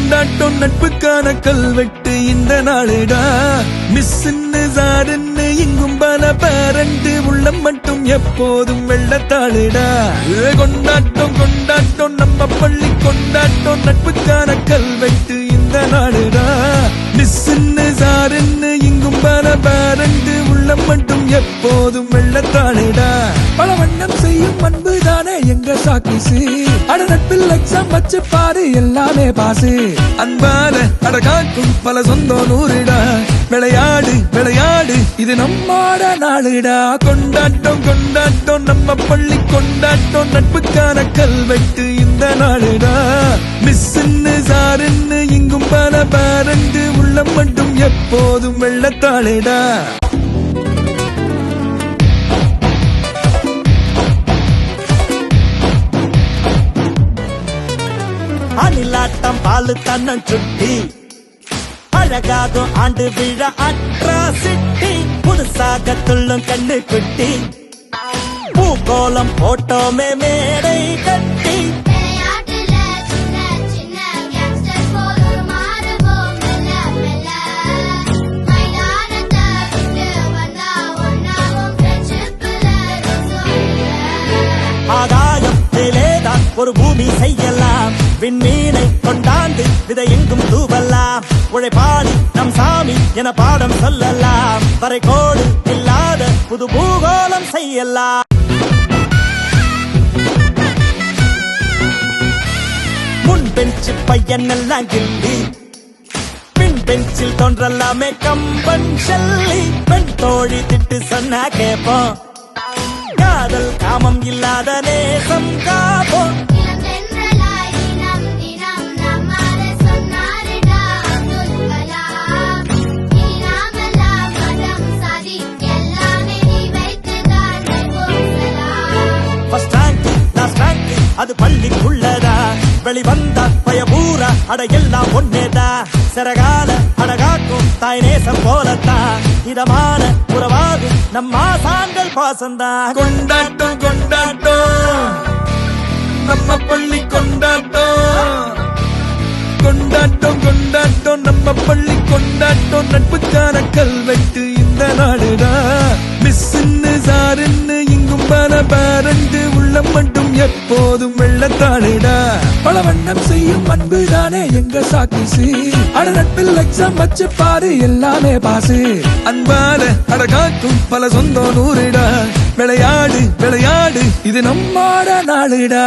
கொண்டாட்டம் நட்புக்கான கல்வெட்டு இந்த நாளுடா. மிஸ்ன்னு சாருன்னு இங்கும் பல பேரண்டு உள்ளம் மட்டும் எப்போதும் வெள்ளத்தாளுடா. கொண்டாட்டம் கொண்டாட்டம் நம்ம பள்ளி கொண்டாட்டம் நட்புக்கான கல்வெட்டு இந்த நாளுடா. மிஸ்ன்னு சாருன்னு இங்கும் பல பேரண்டு உள்ளம் மட்டும் எப்போதும் வெள்ளத்தாளுடா. பல வண்ணம் செய்யும் அன்புதானே எங்க சாக்கிசு. அட நட்பில் எக்ஸாம் வச்சு பாரு எல்லாமே பாசு. அன்பால அடகாக்கும் பல சொந்தம் நூறுடா. விளையாடு விளையாடு இது நம்மோட நாளுடா. கொண்டாட்டம் கொண்டாட்டம் நம்ம பள்ளி கொண்டாட்டம் நட்புக்கான கல்வெட்டு இந்த நாளுடா. மிஸ்ன்னு சாருன்னு இங்கும் பல பேரண்டு உள்ளம் மட்டும் எப்போதும் வெள்ளத்தாளுடா. அணிலாட்டம் பாலு தன்னம் சுட்டி அழகாகும் ஆண்டு விழா அட்ராசிட்டி. புதுசாக துள்ளும் கண்ணு குட்டி பூகோளம் போட்டோமே மேடை கட்டி. ஆகாயம் மேலேதான் ஒரு பூமி செய்யலாம். விண்மீனை கொண்டாந்து விதை எங்கும் தூவலாம். உழைப்பாளி நம் சாமி என பாடம் சொல்லலாம். வரைகோடு இல்லாத புது பூகோளம் செய்யலாம். முன் பெஞ்சு பையன் எல்லாம் கில்லி பின் பெஞ்சில் தோன்றலாமே கம்பன் சொல்லி. பெண் தோழி திட்டு சொன்னா கேப்போம். காதல் காமம் இல்லாத நேசம் காப்போம். அது பள்ளிக்குள்ளதா வெளிவந்த பயபூரா அட எல்லாம் ஒன்னேதா. சிறகால அடகாக்கும் தாய் நேசம் போலத்தா. இதமான உறவாகும் நம்ம சாங்கள் பாசந்தா. கொண்டாட்டம் கொண்டாட்டம் நம்ம பள்ளி கொண்டாட்டம். கொண்டாட்டம் கொண்டாட்டம் நம்ம பள்ளி கொண்டாட்டம் நட்புக்கான கல்வெட்டு இந்த நாடுடா. மிஸ்ன்னு சாருன்னு இங்கும் பல பேரண்டு உள்ளம் மட்டும் எப்போதும் வெள்ளத்தாளுடா. பல வண்ணம் செய்யும் அன்புதானே எங்க சாக்கிசு. அட நட்பில் எக்ஸாம் வச்சு பாரு எல்லாமே பாசு. அன்பால அடகாக்கும் பல சொந்தம் நூறுடா. விளையாடு விளையாடு இது நம்மோட நாளுடா.